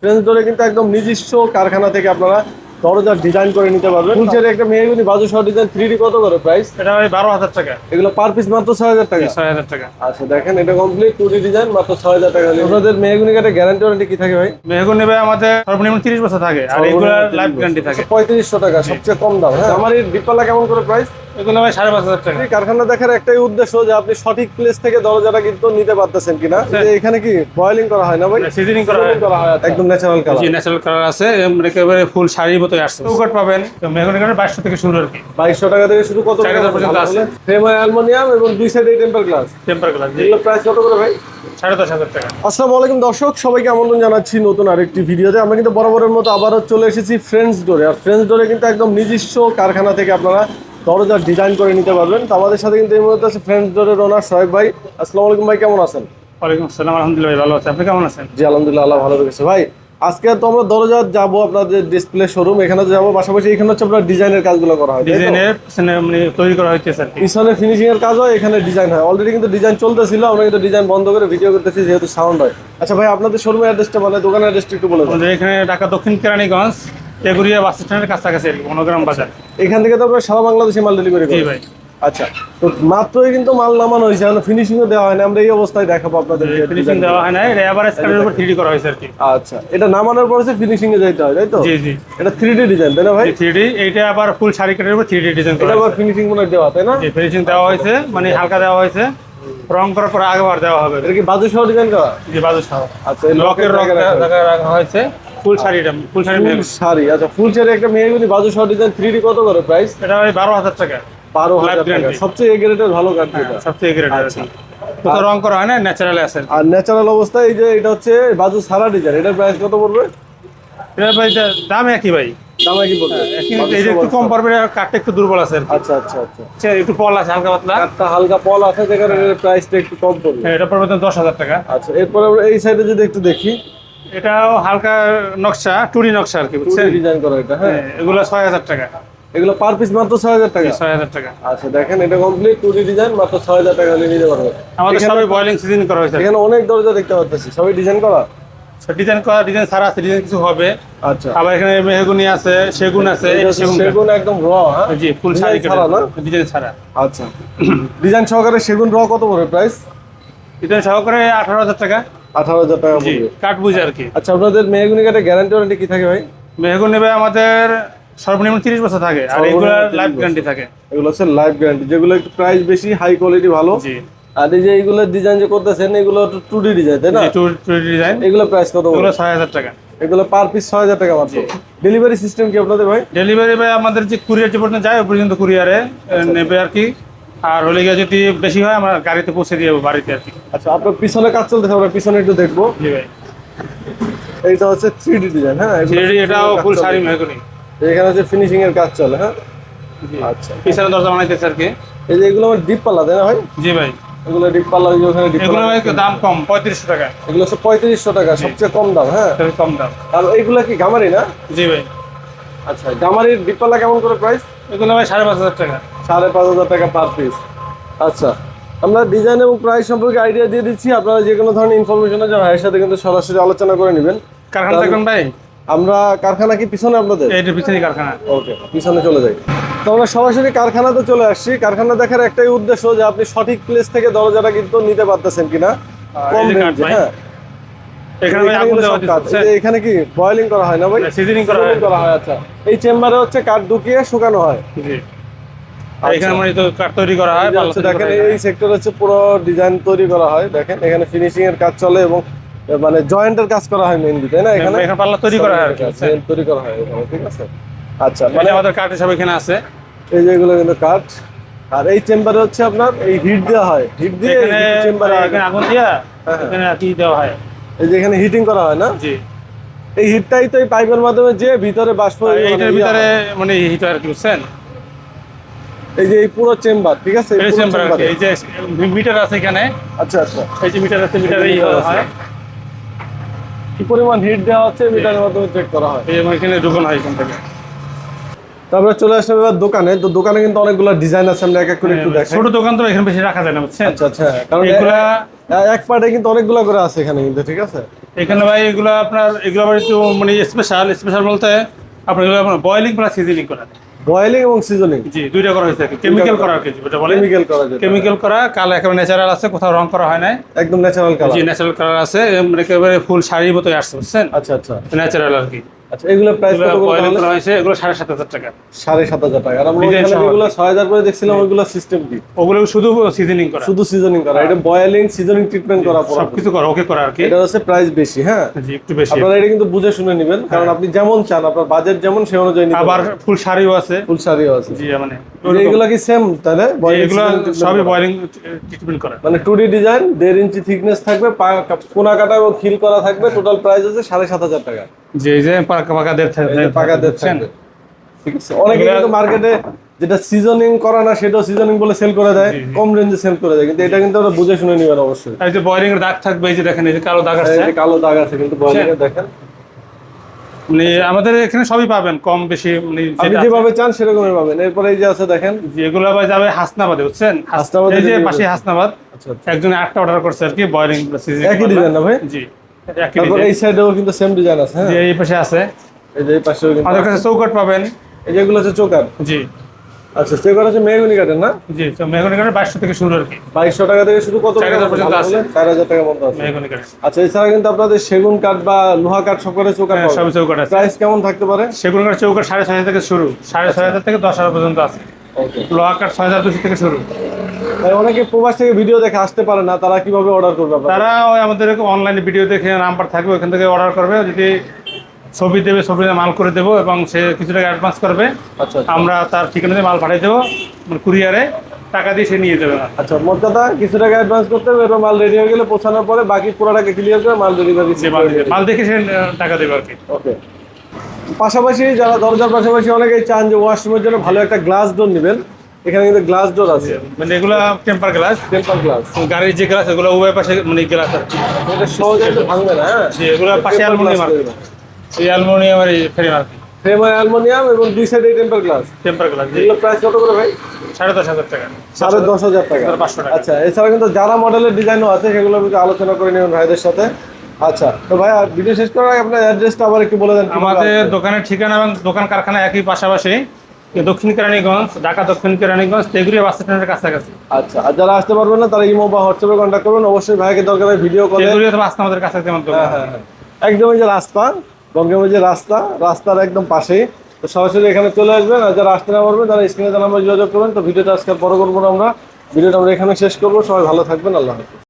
French ডোরে কিন্তু একদম নিজস্ব কারখানা থেকে আপনারা দরজার ডিজাইন করে নিতে পারবেন। ফুলচের একটা মেহগনি বাজু সহ ডিজাইন 3D কত করে প্রাইস? এটা ভাই 12,000 টাকা। এগুলো পার পিস মাত্র 6000 টাকা। 6000 টাকা। আচ্ছা দেখেন এটা কমপ্লিট 2D ডিজাইন মাত্র 6000 টাকা। আপনাদের মেহগনি কাঠের গ্যারান্টি ওয়ারেন্টি কি থাকে ভাই? মেহগনি ভাই আমাদের সর্বনিম্ন 30 বছর থাকে আর এগুলা লাইফ গ্যারান্টি থাকে। 3500 টাকা সবচেয়ে কম দাম। হ্যাঁ আমার এই ডিপপালা কেমন করে প্রাইস? এগুলো ভাই 5,500 টাকা। কারখানা দেখার একটাই উদ্দেশ্য যে আপনি সঠিক প্লেস থেকে দরজাটা কিন্তু নিতে পারতেছেন কিনা। যে এখানে কি বয়েলিং করা হয় না ভাই? সিজনিং করা হয় একদম ন্যাচারাল কালার। জি ন্যাচারাল কালার আছে, একেবারে ফুল শাড়ির মতোই আসছে। চৌকাঠ পাবেন তো মেহগনি কাঠের 2200 থেকে শুরু আর কি। 2200 টাকা থেকে শুরু কত 4000 পর্যন্ত আছে। ফ্রেম অ্যালুমিনিয়াম এবং দুই সাইডে টেম্পার গ্লাস। টেম্পার গ্লাস এগুলো প্রাইস কত করে ভাই? 10,500 টাকা। আসসালামু আলাইকুম দর্শক, সবাইকে আমন্ত্রণ জানাচ্ছি নতুন আরেকটি ভিডিওতে। আমরা কিন্তু বরাবরের মতো আবারও চলে এসেছি ফ্রেঞ্চ ডোরে। আর ফ্রেঞ্চ ডোরে কিন্তু একদম নিজস্ব কারখানা থেকে আপনারা দরজার ডিজাইন করে নিতে পারবেন। তো আমাদের সাথে কিন্তু এই মুহূর্তে আছে ফ্রেঞ্চ ডোরের ওনার সোহেব ভাই। আসসালামু আলাইকুম ভাই, কেমন আছেন? ওয়ালাইকুম আসসালাম, আলহামদুলিল্লাহ ভাই ভালো আছি। আপনি কেমন আছেন? জি আলহামদুলিল্লাহ, আল্লাহ ভালো রেখেছে। ভাই আজকে তো আমরা দরজা যাবো আপনাদের ডিসপ্লে শোরুম, এখানে তো যাবো, পাশাপাশি এখানে হচ্ছে আপনার ডিজাইনের কাজগুলো করা হয়। ডিজাইনের মানে তৈরি করা হয়েছে স্যার। পিছনে ফিনিশিং এর কাজ হয়, এখানে ডিজাইন হয়। অলরেডি কিন্তু ডিজাইন চলতেছিল, আমরা কিন্তু ডিজাইন বন্ধ করে ভিডিও করতেছি যেহেতু সাউন্ড হয়। আচ্ছা ভাই আপনাদের শোরুমের অ্যাড্রেসটা মানে দোকানের অ্যাড্রেসটা একটু বলে দেন। আমাদের এখানে ঢাকা দক্ষিণ কেরানীগঞ্জ টেগুরিয়া বাস স্ট্যান্ডের কাছাকাছি আর কি, মনোগ্রাম বাজার। এখান থেকে তো আপনারা সারা বাংলাদেশে মাল ডেলিভারি জি করেন? ভাই। আচ্ছা, তো মাত্রই কিন্তু মাল নামানো হয়েছে, এখন ফিনিশিংও দেওয়া হয় না। আমরা এই অবস্থায় দেখাবো আপনাদের। ফিনিশিং দেওয়া হয় না, এটা এভারেজ কাঠের উপর 3D করা হয়েছে আর কি। আচ্ছা, এটা নামানোর পরে ফিনিশিং এ যাইতে হয় তাই তো? জি জি। এটা 3D ডিজাইন তাই না ভাই? 3D, এইটা আবার ফুল শাড়ি কাঠের উপর 3D ডিজাইন করা এটা আবার হয়েছে। ফিনিশিং মনে হয় দেওয়া তাই না? জি ফিনিশিং দেওয়া হয়েছে, মানে হালকা দেওয়া হয়েছে, রং করার পর আগেবার দেওয়া হবে। এটা কি বাজু সহ ডিজাইন করা? জি বাজু সহ। আচ্ছা, এই লকের রং রাখা হয়েছে। ফুল শাড়িটা ফুল শাড়ি ফুল শাড়ি। আচ্ছা, ফুল শাড়ি একটা মেহগনি বাজু সহ ডিজাইন 3D কত করে প্রাইস? এটা ভাই 12,000 টাকা। 12,000 টাকা। সবচেয়ে এ গ্রেডের ভালো কাঠ এটা। সবচেয়ে গ্রেড আছে। তো রং করা হয় না, ন্যাচারাল আছে। আর ন্যাচারাল অবস্থায় এই যে এটা হচ্ছে বাজু সারা ডিজাইন, এটার প্রাইস কত পড়বে? এটা ভাই দাম একই ভাই। দাম কি বলবে? কিন্তু এই যে একটু কম পড়বে, কাঠটা একটু দুর্বল আছে আর কি। আচ্ছা আচ্ছা আচ্ছা, একটু পল আছে হালকা পাতলা। কাঠটা হালকা পল আছে যে কারণে এর প্রাইসটা একটু কম পড়বে। এটা পড়বে তো 10,000 টাকা। আচ্ছা, এরপরে আমরা এই সাইডে যদি একটু দেখি, এটাও হালকা নকশা, টুরি নকশা আর কি, বুঝছেন? ডিজাইন করা এটা। হ্যাঁ এগুলো 6,000 টাকা। এগুলো পার পিস মাত্র 6000 টাকা। 6,000 টাকা। আচ্ছা দেখেন এটা কমপ্লিট 2D ডিজাইন মাত্র 6000 টাকা হলে নিতে পারবেন। আমাদের সবাই বয়েলিং সিজন করা হয়েছে। এখানে অনেক দরজা দেখতে পাচ্ছি, সবই ডিজাইন করা। ডিজাইন করা, ডিজাইন ছাড়া আছে, ডিজাইন কিছু হবে। আচ্ছা, আবার এখানে মেহগনি আছে, সেগুন আছে। সেগুন একদম র। হ্যাঁ জি ফুল শাড়ি ছাড়া না? ডিজাইন ছাড়া। আচ্ছা, ডিজাইন সহকারে সেগুন র কত পড়বে প্রাইস? ডিজাইন সহকারে 18,000 টাকা। 18,000 টাকা জি পড়বে। কাঠ বুঝে আর কি। আচ্ছা, আপনাদের মেহগনি কাঠের গ্যারান্টি ওয়ারেন্টি কি থাকে ভাই? মেহগনি ভাই আমাদের সর্বনিম্ন 30 বছর থাকে আর এগুলো লাইফ গ্যারান্টি থাকে। এগুলো হচ্ছে লাইফ গ্যারান্টি, যেগুলো একটু প্রাইস বেশি, হাই কোয়ালিটি ভালো। জি। আর এই যে এইগুলো ডিজাইন যে করতেছেন এগুলো 2D ডিজাইন তাই না? জি 2D ডিজাইন। এগুলো প্রাইস কত? এগুলো 6,000 টাকা। এগুলো পার পিস 6000 টাকা মাত্র। ডেলিভারি সিস্টেম কি আপনাদের ভাই? ডেলিভারি ভাই আমাদের যে কুরিয়ার যে পর্যন্ত যায় ওই পর্যন্ত কুরিয়ারে নেবে আর কি। আর হলে গিয়ে যদি বেশি হয় আমরা গাড়িতে পৌঁছে দিয়ে যাবো বাড়িতে আর কি। আচ্ছা, আপনার পিছনে কাজ চলতেছে, আমরা পিছনে একটু দেখবো। জি ভাই। এইটা হচ্ছে 3D ডিজাইন। হ্যাঁ 3D, এটাও ফুল শাড়ি মেহগনি। এখানে হচ্ছে ফিনিশিং এর কাজ চলে। হ্যাঁ জি। আচ্ছা, পিছনে দরজা বানাইতেছে আর কি। এই যে এগুলো আমার ডিপ পাল্লা তাই না ভাই? জি ভাই। এগুলো ডিপ পাল্লা, ওই যে ওখানে ডিপ এগুলো পাল্লা। ভাই দাম কম, 3500 টাকা। এগুলো হচ্ছে 3500 টাকা, সবচেয়ে কম দাম। হ্যাঁ খুবই কম দাম। আর এইগুলা কি গামারি না? জি ভাই। আচ্ছা, গামারির ডিপ পাল্লা কেমন করে প্রাইস? এগুলো ভাই 5,500 টাকা। 5,500 টাকা পার পিস। আচ্ছা, আমরা ডিজাইন এবং প্রাইস সম্পর্কে আইডিয়া দিয়ে দিচ্ছি। আপনারা যে কোনো ধরনের ইনফরমেশন আছে ভাইয়ের সাথে কিন্তু সরাসরি আলোচনা করে নেবেন। কারখানা দেখুন ভাই। আমরা কারখানা কি পিছনে আপনাদের? এইটার পিছনে কারখানা। ওকে, পিছনে চলে যাই। তো আমরা সরাসরি কারখানাতে চলে আসছি। কারখানা দেখার একটাই উদ্দেশ্য যে আপনি সঠিক প্লেস থেকে দরজাটা কিন্তু নিতে পারতেছেন কিনা কম এই যে কাঠ রেঞ্জে। ভাই। হ্যাঁ এখানে ভাই আগুন দেওয়া হচ্ছে। এই যে এখানে কি বয়েলিং করা হয় না ভাই? সিজনিং করা হয়। করা হয়। আচ্ছা, এই চেম্বারে হচ্ছে কাঠ ঢুকিয়ে শুকানো হয়। জি। আর এখানে মানে তো কাঠ তৈরি করা হয়। এই যে হচ্ছে দেখেন এই সেক্টর হচ্ছে পুরো ডিজাইন তৈরি করা হয়। দেখেন এখানে ফিনিশিং এর কাজ চলে এবং মানে জয়েন্টের কাজ করা হয় মেইনলি তাই না? এখানে পাল্লা তৈরি করা হয় আর কি। তৈরি করা হয় এখানে, ঠিক আছে। আচ্ছা, মানে আমাদের কাঠ সব এখানে আছে। এই যে এগুলো কিন্তু কাঠ। আর এই চেম্বারে হচ্ছে আপনার এই হিট দেওয়া হয়, হিট দিয়ে এখানে চেম্বারে এখানে আগুন দিয়া এখানে কি দেওয়া হয়। এই যে এখানে হিটিং করা হয় না? জি। এই হিটটাই তো এই পাইপের মাধ্যমে যে ভিতরে বাষ্প, এইটার ভিতরে মানে হিটার কি বুঝছেন? এই যে এই পুরো চেম্বার, ঠিক আছে। এই চেম্বার এই যে মিটার আছে এখানে। আচ্ছা আচ্ছা, এই যে মিটার আছে, মিটারেই হয়। কি পরিমাণ হিট দেওয়া হচ্ছে মিটারের মাধ্যমে চেক করা হয়। এই যে এখানে ঢুকানো হয় এখান থেকে। তারপরে চলে আসলাম এবার দোকানে। তো দোকানে কিন্তু অনেকগুলো ডিজাইন আছে, আমরা এক এক করে একটু দেখাই। ছোট দোকান তো এখানে বেশি রাখা যায় না বুঝছেন? আচ্ছা আচ্ছা, কারণ এগুলা এক পার্টে কিন্তু অনেকগুলো করে আছে এখানে কিন্তু, ঠিক আছে। এখানে ভাই এগুলো আপনার এগুলো আবার একটু মানে স্পেশাল বলতে আপনার এগুলো আপনার বয়েলিং প্লাস সিজনিং করা। বয়েলিং এবং সিজনিং, জি, দুইটা করা হয়েছে, কেমিক্যাল করা আর কি যেটা বলে, কেমিক্যাল করা যেটা, কেমিক্যাল করা, কালার একেবারে ন্যাচারাল আছে, কোথাও রং করা হয় নাই, একদম ন্যাচারাল কালার। জি ন্যাচারাল কালার আছে, মানে একেবারে ফুল শাড়ির মতোই আসছে, বুঝছেন? আচ্ছা আচ্ছা ন্যাচারাল আর কি। আচ্ছা, এগুলো প্রাইস কত করে বয়েলিং তাহলে? করা হয়েছে, এগুলো 7,500 টাকা। 7,500 টাকা। আর আমরা Design এখানে সহ। যেগুলো 6,000 করে দেখছিলাম ওইগুলো সিস্টেম কি? ওগুলো শুধু সিজনিং করা, শুধু সিজনিং করা, এটা বয়েলিং সিজনিং ট্রিটমেন্ট করা পুরো। সবকিছু করা, ওকে করা আর কি। এটা হচ্ছে প্রাইস বেশি, হ্যাঁ জি, একটু বেশি। আপনারা এটা কিন্তু বুঝে শুনে নেবেন, কারণ আপনি যেমন চান, আপনার বাজেট যেমন সেই অনুযায়ী নিতে আবার পারবেন। ফুল শাড়িও আছে, ফুল শাড়িও আছে। জি মানে যে এগুলো কি সেম তাহলে? Boiling এগুলো seasoning treatment সবই করা? বয়েলিং ট্রিটমেন্ট করা। মানে 2D ডিজাইন, 1.5 ইঞ্চি থিকনেস থাকবে, কোনা কাটা এবং খিল করা থাকবে, টোটাল প্রাইস আছে 7,500 টাকা। যে এই যে পাকা পাকা এই যে পাকা দেড় বুঝছেন? থাকবে। ঠিক আছে, অনেকে এগুলা- কিন্তু মার্কেটে যেটা সিজনিং করা না সেটাও সিজনিং বলে সেল করে দেয়, জি, জি। কম রেঞ্জে সেল করে দেয়, কিন্তু এটা কিন্তু আমরা বুঝে শুনে নিবেন অবশ্যই। আর এই যে বয়েলিং এর দাগ থাকবে, এই যে দেখেন এই যে কালো দাগ এই আছে, যে কালো দাগ আছে কিন্তু বয়েলিং এ দেখেন, মানে আমাদের এখানে সবই পাবেন কম বেশি, মানে আপনি যেটা যেভাবে চান সেরকমই পাবেন। এরপরে এই যে আছে দেখেন, যেগুলো আবার যাবে হাসনাবাদে, বুঝছেন? হাসনাবাদে এই যে delivery পাশে হাসনাবাদ, আচ্ছা আচ্ছা। একজনে 8টা অর্ডার করছে আর কি, বয়েলিং একই ডিজাইন না ভাই? জি, একই তারপর ডিজাইন। এই সাইডেও কিন্তু সেম ডিজাইন আছে, হ্যাঁ যে এই পাশে আছে, এই যে এই পাশেও কিন্তু আমাদের কাছে চৌকাট পাবেন। এই যেগুলো হচ্ছে চোকার। জি আচ্ছা, চোকার হচ্ছে মেহগনি কাঠের না? জি, তো মেহগনি কাঠের 2200 থেকে শুরু আর কি, 2,200 টাকা থেকে শুরু, কত 4,000 পর্যন্ত আছে। 4,000 টাকা পর্যন্ত আছে। মেহগনি কাঠ। আচ্ছা, এছাড়া কিন্তু আপনাদের সেগুন কাঠ বা লোহা কাঠ সব করে চোকার হ্যাঁ, সবই চৌকাট আছে। প্রাইস কেমন থাকতে পারে? সেগুন কাঠ চৌকাট 6,500 থেকে শুরু, 6,500 থেকে 10,000 পর্যন্ত আছে। ওকে। লোহা কাঠ 6,200 থেকে শুরু। তাই অনেকে প্রবাস থেকে ভিডিও দেখে আসতে পারে না, তারা কিভাবে অর্ডার করবে আপনাদের? তারা ওই আমাদের অনলাইনে ভিডিও দেখে নাম্বার থাকবে, ওখান থেকে অর্ডার করবে, যদি ছবি দেবে, ছবিতে মাল করে দেবো এবং সে কিছু টাকা অ্যাডভান্স করবে, আচ্ছা আচ্ছা। আমরা তার ঠিকানাতে মাল পাঠিয়ে দেবো, মানে কুরিয়ারে টাকা দিয়ে সে নিয়ে যাবে না। আচ্ছা, মোট কথা কিছু টাকা অ্যাডভান্স করতে হবে, এবার মাল রেডি হয়ে গেলে পৌঁছানোর পরে বাকি পুরো টাকা ক্লিয়ার করে মাল ডেলিভারি। যে মাল দেখে সে টাকা দেবে আর কি। ওকে। পাশাপাশি যারা দরজার পাশাপাশি অনেকেই চান যে ওয়াশরুমের জন্য ভালো একটা গ্লাস ডোর নেবেন, এখানে কিন্তু গ্লাস ডোর আছে, মানে এগুলো টেম্পার গ্লাস, টেম্পার গ্লাস। গাড়ির যে গ্লাস এগুলো উভয় পাশে মানে গ্লাস আর কি। এটা সহজে একটু ভাঙবে না, হ্যাঁ যে এগুলো পাশে অ্যালুমিনিয়াম আর কি, এই অ্যালুমিনিয়াম আর এই ফ্রেম আর কি, ফ্রেম অ্যালুমিনিয়াম এবং দুই সাইডে টেম্পার গ্লাস। Temper glass. এগুলো প্রাইস কত করে ভাই? 10,500 টাকা। 10,500 টাকা। 500 টাকা। আচ্ছা, এছাড়া কিন্তু যারা মডেলের ডিজাইনও আছে সেগুলো কিন্তু আলোচনা করে নেবেন ভাইদের সাথে। আচ্ছা, তো ভাই ভিডিও শেষ করার আগে আপনার অ্যাড্রেসটা আবার একটু বলে দেন। আমাদের দোকানের ঠিকানা এবং দোকান কারখানা একই পাশাপাশি, দক্ষিণ কেরানীগঞ্জ, ঢাকা দক্ষিণ কেরানীগঞ্জ, তেগুড়িয়া বাস স্ট্যান্ডের কাছাকাছি। আচ্ছা, আর যারা আসতে পারবেন না তারা ইমো বা হোয়াটসঅ্যাপে কন্ট্যাক্ট করবেন, অবশ্যই ভাইকে দরকার হয় ভিডিও কলে। তেগুড়িয়া তো আসতে আমাদের কাছাকাছি আমার দোকান। হ্যাঁ হ্যাঁ হ্যাঁ, একদম এই যে রাস্তা, গঙ্গামের যে রাস্তার একদম পাশেই, তো সরাসরি এখানে চলে আসবেন। আর যারা আসতে না পারবেন তারা স্ক্রিনে জানার যোগাযোগ করবেন। তো ভিডিওটা আজকে বড় করবো না, আমরা ভিডিওটা আমরা এখানে শেষ করবো। সবাই ভালো থাকবেন, আল্লাহ হাফেজ।